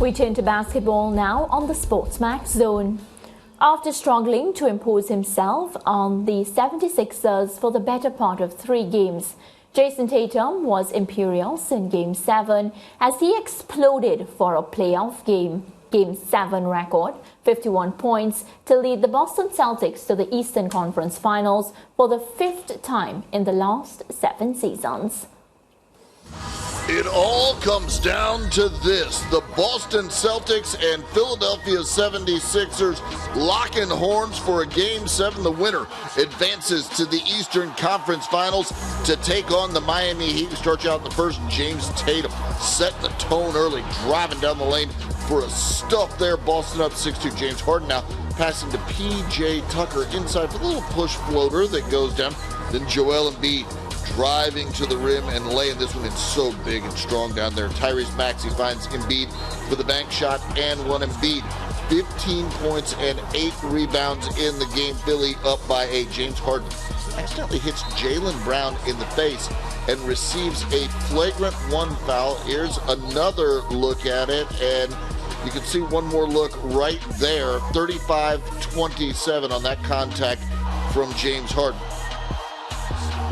We turn to basketball now on the Sportsmax Zone. After struggling to impose himself on the 76ers for the better part of 3 games, Jayson Tatum was imperious in Game 7 as he exploded for a playoff game. Game 7 record, 51 points, to lead the Boston Celtics to the Eastern Conference Finals for the 5th time in the last 7 seasons. It all comes down to this. The Boston Celtics and Philadelphia 76ers locking horns for a Game 7. The winner advances to the Eastern Conference Finals to take on the Miami Heat. We start you out in the first. James Tatum setting the tone early, driving down the lane for a stuff there. Boston up 6-2. James Harden now passing to P.J. Tucker inside for the little push floater that goes down. Then Joel Embiid driving to the rim and laying this one in so big and strong down there. Tyrese Maxey finds Embiid for the bank shot and one. Embiid, 15 points and 8 rebounds in the game. Philly up by 8. James Harden accidentally hits Jaylen Brown in the face and receives a flagrant 1 foul. Here's another look at it, and you can see one more look right there. 35-27 on that contact from James Harden.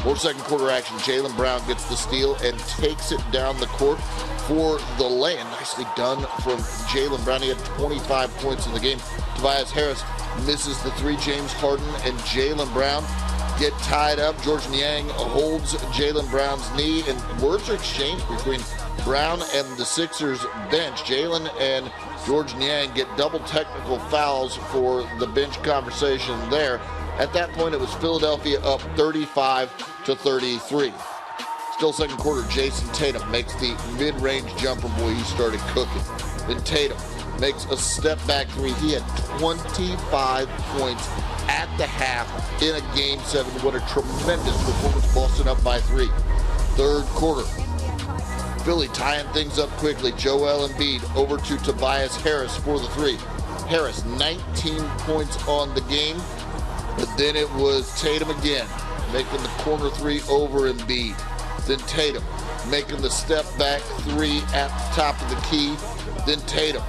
More second quarter action. Jaylen Brown gets the steal and takes it down the court for the lay-in. Nicely done from Jaylen Brown. He had 25 points in the game. Tobias Harris misses the 3. James Harden and Jaylen Brown get tied up. George Niang holds Jaylen Brown's knee, and words are exchanged between Brown and the Sixers bench. Jaylen and George Niang get double technical fouls for the bench conversation there. At that point, it was Philadelphia up 35-33. Still second quarter, Jayson Tatum makes the mid-range jumper. Boy, he started cooking. Then Tatum makes a step-back 3. He had 25 points at the half in a Game 7. What a tremendous performance. Boston up by 3. Third quarter, Philly tying things up quickly. Joel Embiid over to Tobias Harris for the 3. Harris, 19 points on the game. But then it was Tatum again, making the corner 3 over Embiid. Then Tatum making the step-back 3 at the top of the key. Then Tatum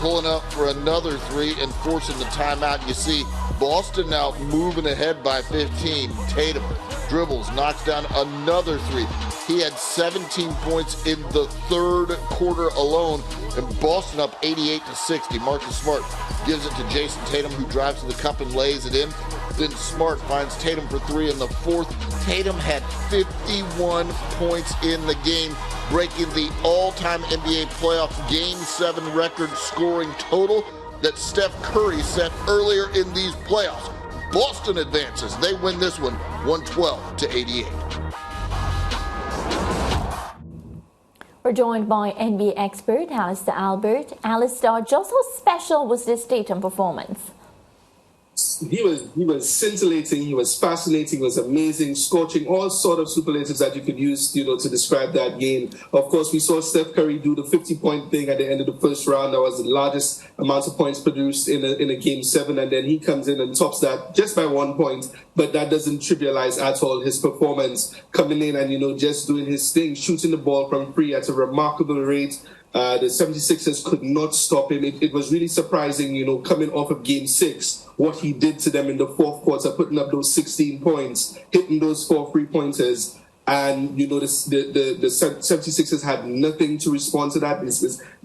pulling up for another 3 and forcing the timeout. You see Boston now moving ahead by 15. Tatum dribbles, knocks down another 3. He had 17 points in the third quarter alone, and Boston up 88-60. Marcus Smart gives it to Jayson Tatum, who drives to the cup and lays it in. Then Smart finds Tatum for 3 in the fourth. Tatum had 51 points in the game, breaking the all-time NBA playoff Game 7 record scoring total that Steph Curry set earlier in these playoffs. Boston advances. They win this one 112-88. We're joined by NBA expert Alister Albert. Alister, just how special was this Tatum performance? He was scintillating, he was fascinating, he was amazing, scorching, all sort of superlatives that you could use, to describe that game. Of course, we saw Steph Curry do the 50-point thing at the end of the first round. That was the largest amount of points produced in a Game 7, and then he comes in and tops that just by 1 point. But that doesn't trivialize at all his performance, coming in and, just doing his thing, shooting the ball from free at a remarkable rate. The 76ers could not stop him. It was really surprising, coming off of Game 6, what he did to them in the fourth quarter, putting up those 16 points, hitting those 4 3-pointers. And, the 76ers had nothing to respond to that.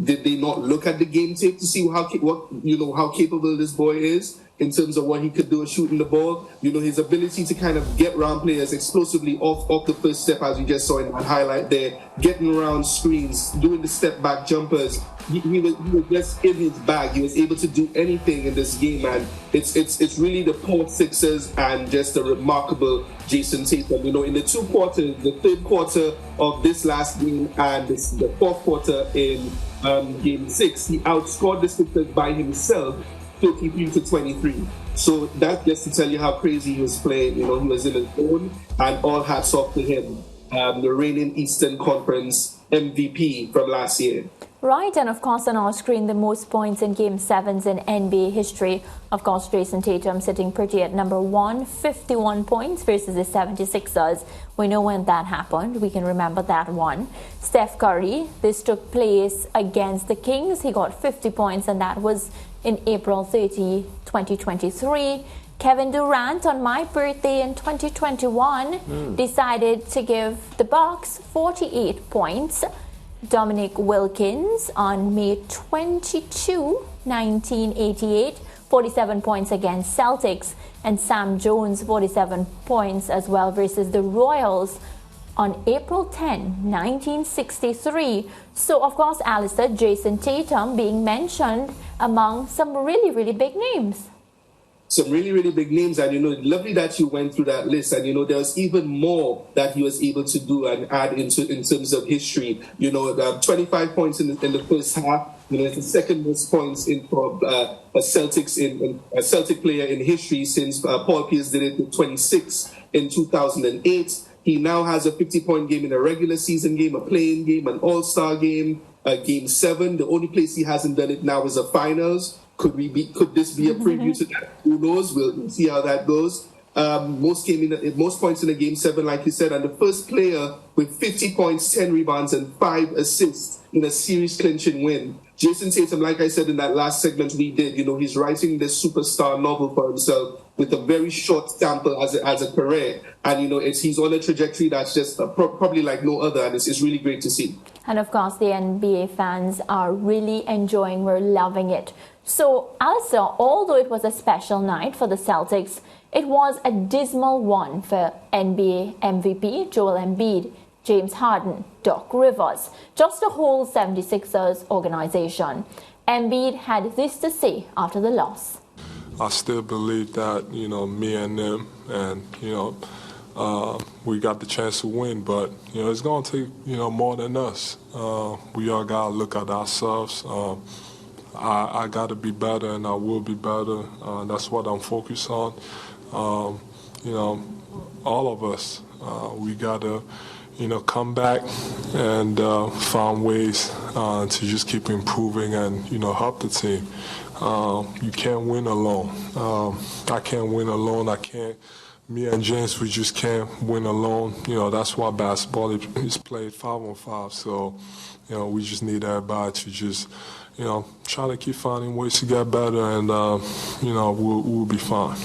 Did they not look at the game tape to see how capable this boy is in terms of what he could do at shooting the ball? His ability to kind of get around players explosively off the first step, as we just saw in that highlight there, getting around screens, doing the step-back jumpers. He was just in his bag. He was able to do anything in this game, man. It's really the poor Sixers and just a remarkable Jayson Tatum. In the 2 quarters, the third quarter of this last game and the fourth quarter in Game 6, he outscored the Sixers by himself 33-23. So that's just to tell you how crazy he was playing. He was in his zone, and all hats off to him. The reigning Eastern Conference MVP from last year. Right, and of course on our screen, the most points in Game 7s in NBA history. Of course, Jayson Tatum sitting pretty at number 1, 51 points versus the 76ers. We know when that happened. We can remember that one. Steph Curry, this took place against the Kings. He got 50 points, and that was in April 30, 2023. Kevin Durant, on my birthday in 2021, decided to give the Bucks 48 points. Dominic Wilkins on May 22, 1988, 47 points against Celtics, and Sam Jones 47 points as well versus the Royals on April 10, 1963. So, of course, Alister, Jayson Tatum being mentioned among some really, really big names. Some really, really big names, and lovely that you went through that list. And there's even more that he was able to do and add in terms of history. 25 points in the first half. It's the second most points for a Celtic player in history since Paul Pierce did it with 26 in 2008. He now has a 50-point game in a regular season game, a playing game, an all-star game, Game 7. The only place he hasn't done it now is a finals. Could this be a preview to that? Who knows? We'll see how that goes. Most points in a Game 7, like you said, and the first player with 50 points, 10 rebounds, and 5 assists in a series clinching win. Jayson Tatum, like I said in that last segment we did, he's writing this superstar novel for himself with a very short sample as a career. And, he's on a trajectory that's just probably like no other. And it's really great to see. And, of course, the NBA fans are really enjoying. We're loving it. So, Alister, although it was a special night for the Celtics, it was a dismal one for NBA MVP Joel Embiid, James Harden, Doc Rivers, just the whole 76ers organization. Embiid had this to say after the loss. I still believe that, me and them, and, we got the chance to win, but, it's going to take, more than us. We all got to look at ourselves. I got to be better, and I will be better. That's what I'm focused on. All of us, we got to, come back and find ways to just keep improving and, help the team. You can't win alone. I can't win alone. Me and James, we just can't win alone. That's why basketball is played 5-on-5. So, we just need everybody to just, try to keep finding ways to get better, and, we'll be fine.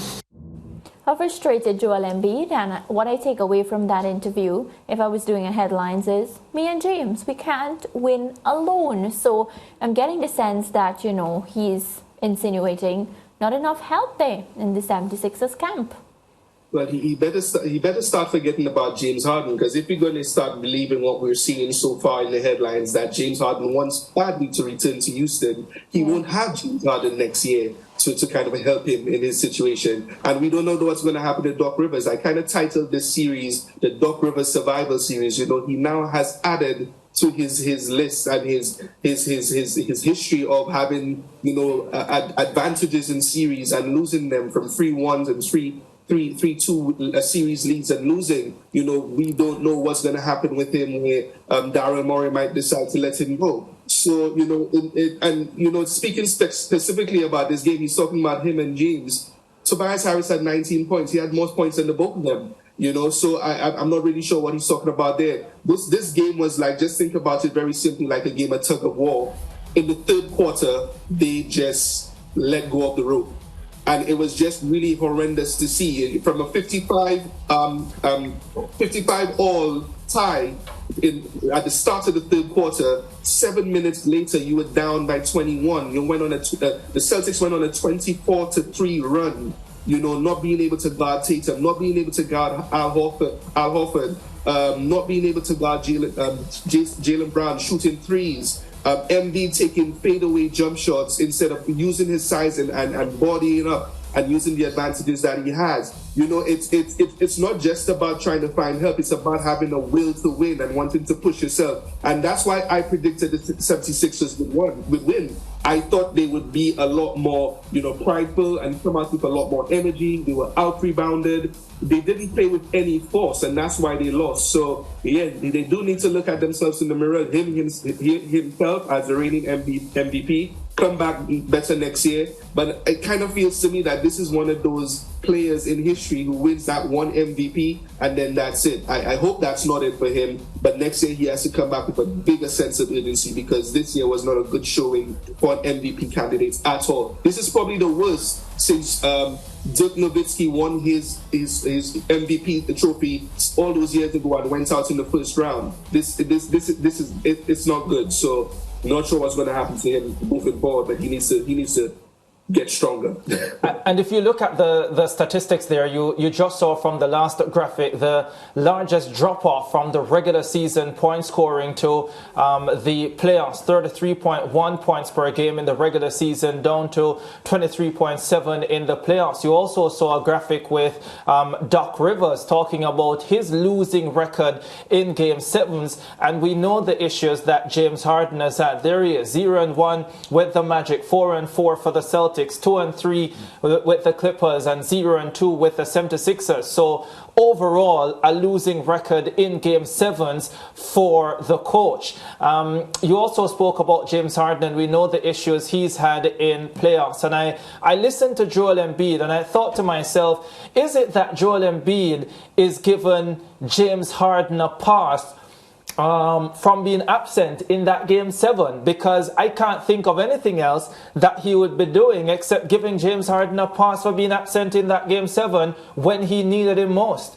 How frustrated Joel Embiid, and what I take away from that interview, if I was doing a headlines, is me and James, we can't win alone. So I'm getting the sense that, he's insinuating not enough help there in the 76ers camp. Well, he better start forgetting about James Harden, because if we're going to start believing what we're seeing so far in the headlines, that James Harden wants badly to return to Houston, he won't have James Harden next year to kind of help him in his situation. And we don't know what's going to happen to Doc Rivers. I kind of titled this series the Doc Rivers Survival Series. He now has added to his list and his history of having advantages in series and losing them from 3-1 and 3-2 series leads and losing. We don't know what's going to happen with him, where Daryl Morey might decide to let him go. So, speaking specifically about this game, he's talking about him and James. Tobias Harris had 19 points. He had more points than the both of them. So I'm not really sure what he's talking about there. This game was like, just think about it very simply, like a game of tug of war. In the third quarter, they just let go of the rope. And it was just really horrendous to see. From a 55 all tie at the start of the third quarter, 7 minutes later, you were down by 21. The Celtics went on a 24-3 run. Not being able to guard Tatum, not being able to guard Al Horford, not being able to guard Jaylen Brown, shooting threes. Embiid taking fadeaway jump shots instead of using his size and bodying up and using the advantages that he has. You know, it's not just about trying to find help. It's about having a will to win and wanting to push yourself. And that's why I predicted the 76ers would win. I thought they would be a lot more, you know, prideful and come out with a lot more energy. They were out-rebounded. They didn't play with any force, and that's why they lost. So, yeah, they do need to look at themselves in the mirror. Himself as the reigning MVP, come back better next year. But it kind of feels to me that this is one of those players in history who wins that one MVP, and then that's it. I hope that's not it for him. But next year he has to come back with a bigger sense of urgency, because this year was not a good showing for an MVP candidate at all. This is probably the worst since Dirk Nowitzki won his MVP trophy all those years ago and went out in the first round. It's not good. So not sure what's going to happen to him moving forward, but he needs to get stronger. And if you look at the statistics there, you just saw from the last graphic the largest drop-off from the regular season point scoring to the playoffs, 33.1 points per game in the regular season down to 23.7 in the playoffs. You also saw a graphic with Doc Rivers talking about his losing record in Game 7s, and we know the issues that James Harden has had. There he is, 0-1 with the Magic, 4-4 for the Celtics, 2-3 with the Clippers, and 0-2 with the 76ers. So overall, a losing record in Game 7s for the coach. You also spoke about James Harden, and we know the issues he's had in playoffs. And I listened to Joel Embiid, and I thought to myself, is it that Joel Embiid is giving James Harden a pass from being absent in that Game 7, because I can't think of anything else that he would be doing except giving James Harden a pass for being absent in that Game 7 when he needed him most.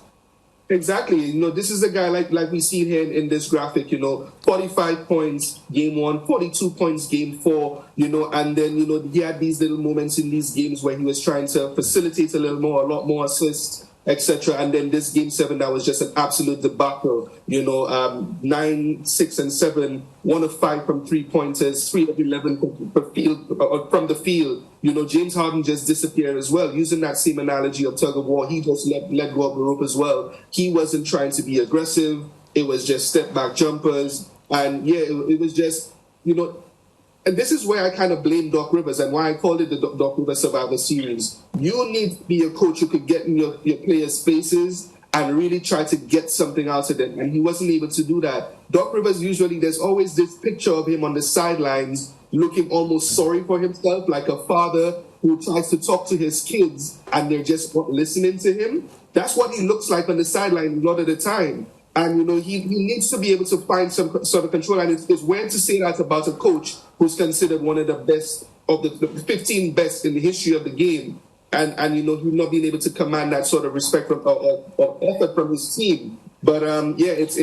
Exactly. You know, this is a guy like we see here in this graphic, you know, 45 points Game 1, 42 points Game 4, you know, and then, you know, he had these little moments in these games where he was trying to facilitate a lot more assists, etc. And then this Game 7, that was just an absolute debacle. You know, 9, 6, and 7, 1 of 5 from 3-pointers, 3 of 11 from the field. You know, James Harden just disappeared as well. Using that same analogy of tug of war, he just let go of the rope as well. He wasn't trying to be aggressive. It was just step back jumpers. And yeah, it was just, you know, and this is where I kind of blame Doc Rivers and why I called it the Doc Rivers Survivor Series. You need to be a coach who could get in your players' faces and really try to get something out of them. And he wasn't able to do that. Doc Rivers, usually there's always this picture of him on the sidelines looking almost sorry for himself, like a father who tries to talk to his kids and they're just not listening to him. That's what he looks like on the sideline a lot of the time. And, you know, he needs to be able to find some sort of control. And it's weird to say that about a coach who's considered one of the best, of the 15 best in the history of the game. And you know, he's not being able to command that sort of respect or effort from his team. But, yeah, it's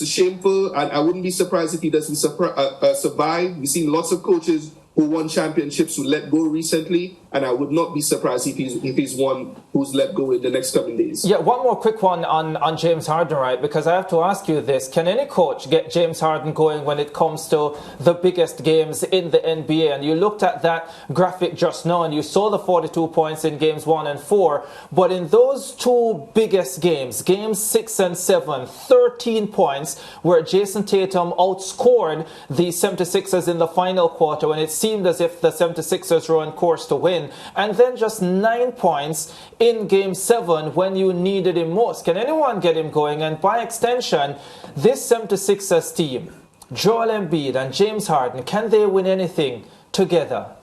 a shameful, and I wouldn't be surprised if he doesn't survive. We've seen lots of coaches who won championships who let go recently, and I would not be surprised if he's one who's let go in the next coming days. Yeah, one more quick one on James Harden, right? Because I have to ask you this. Can any coach get James Harden going when it comes to the biggest games in the NBA? And you looked at that graphic just now, and you saw the 42 points in games 1 and 4. But in those two biggest games, games 6 and 7, 13 points, where Jayson Tatum outscored the 76ers in the final quarter, when it seemed as if the 76ers were on course to win. And then just 9 points in Game 7 when you needed him most. Can anyone get him going? And by extension, this 76ers team, Joel Embiid and James Harden, can they win anything together?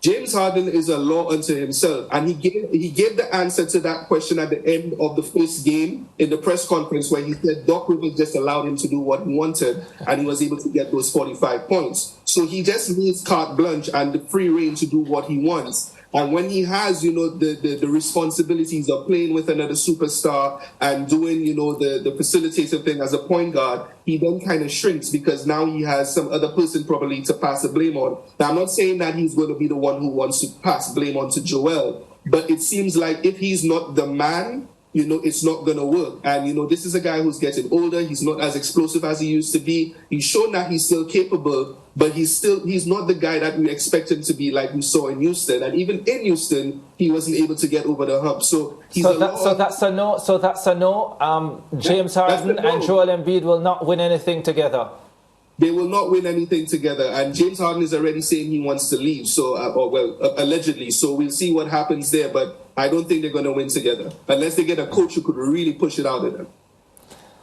James Harden is a law unto himself, and he gave the answer to that question at the end of the first game in the press conference, where he said Doc Rivers just allowed him to do what he wanted, and he was able to get those 45 points. So he just needs carte blanche and the free reign to do what he wants. And when he has, you know, the responsibilities of playing with another superstar and doing, you know, the facilitator thing as a point guard, he then kind of shrinks because now he has some other person probably to pass the blame on. Now, I'm not saying that he's going to be the one who wants to pass blame on to Joel, but it seems like if he's not the man, you know, it's not going to work. And, you know, this is a guy who's getting older. He's not as explosive as he used to be. He's shown that he's still capable, but he's not the guy that we expect him to be, like we saw in Houston. And even in Houston, he wasn't able to get over the hump. So that's a no. James Harden and Joel Embiid will not win anything together. They will not win anything together. And James Harden is already saying he wants to leave. So, allegedly. So we'll see what happens there. But I don't think they're going to win together unless they get a coach who could really push it out of them.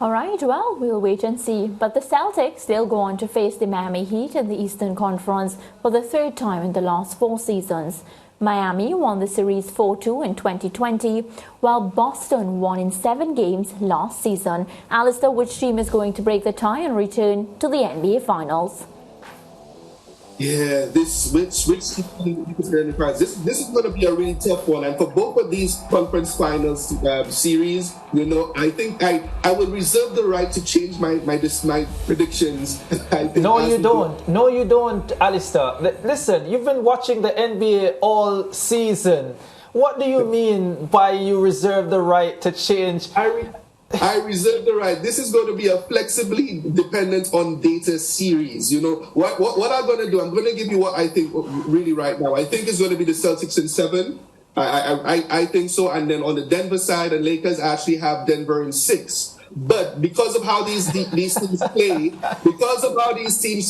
All right, well, we'll wait and see. But the Celtics, they'll go on to face the Miami Heat in the Eastern Conference for the third time in the last 4 seasons. Miami won the series 4-2 in 2020, while Boston won in 7 games last season. Alister, which team is going to break the tie and return to the NBA Finals? Yeah, this is going to be a really tough one, and for both of these conference finals series, I think I will reserve the right to change my predictions. No, you don't, Alister. Listen, you've been watching the NBA all season. What do you mean by you reserve the right to change? I reserve the right. This is going to be a flexibly dependent on data series. What I'm going to do, I'm going to give you what I think really right now. I think it's going to be the Celtics in 7. I think so. And then on the Denver side, the Lakers actually have Denver in 6. But because of how these teams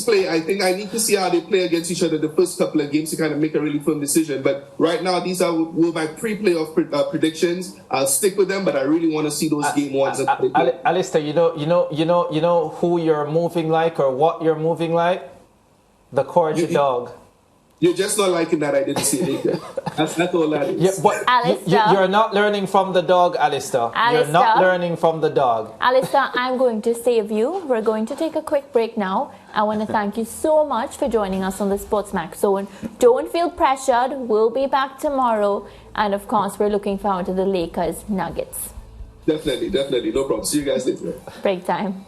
play, I think I need to see how they play against each other the first couple of games to kind of make a really firm decision. But right now, these are my pre-playoff predictions. I'll stick with them, but I really want to see those game ones. Alister, you know who you're moving like or what you're moving like? The corgi dog. You're just not liking that I didn't see it. That's all that is. Yeah, but you're not learning from the dog, Alister. You're not learning from the dog. Alister, I'm going to save you. We're going to take a quick break now. I want to thank you so much for joining us on the Sportsmax Zone. Don't feel pressured. We'll be back tomorrow. And of course, we're looking forward to the Lakers Nuggets. Definitely. No problem. See you guys later. Break time.